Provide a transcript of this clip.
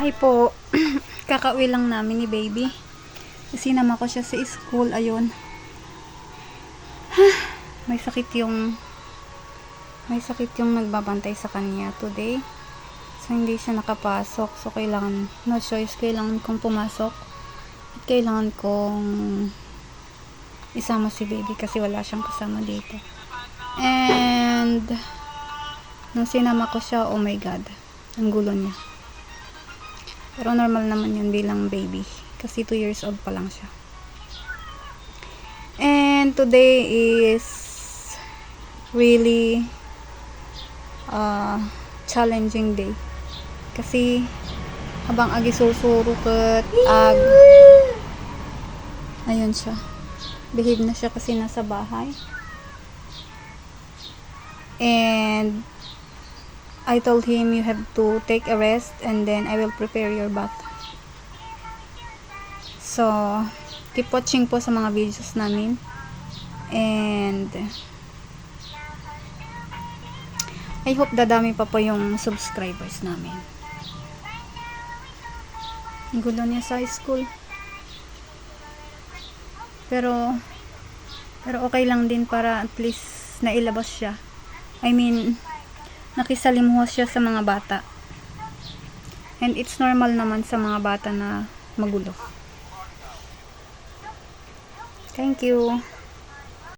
Hi po. Kakauwi lang namin ni baby. Sinama ko siya sa school. Ayun. May sakit yung nagbabantay sa kanya today. So hindi siya nakapasok. So kailangan, no choice, kailangan kong pumasok. At kailangan kong isama si baby kasi wala siyang kasama dito. And nung sinama ko siya, oh my god, ang gulo niya. Pero normal naman yun bilang baby. Kasi 2 years old pa lang siya. And today is really challenging day. Kasi habang agisusuro kat ayun siya. Behave na siya kasi nasa bahay. And I told him you have to take a rest and then I will prepare your bath. So, keep watching po sa mga videos namin. And I hope dadami pa po yung subscribers namin. Ang gulo niya sa school. Pero okay lang din para at least nailabas siya. I mean, nakisalimuha siya sa mga bata. And it's normal naman sa mga bata na magulo. Thank you.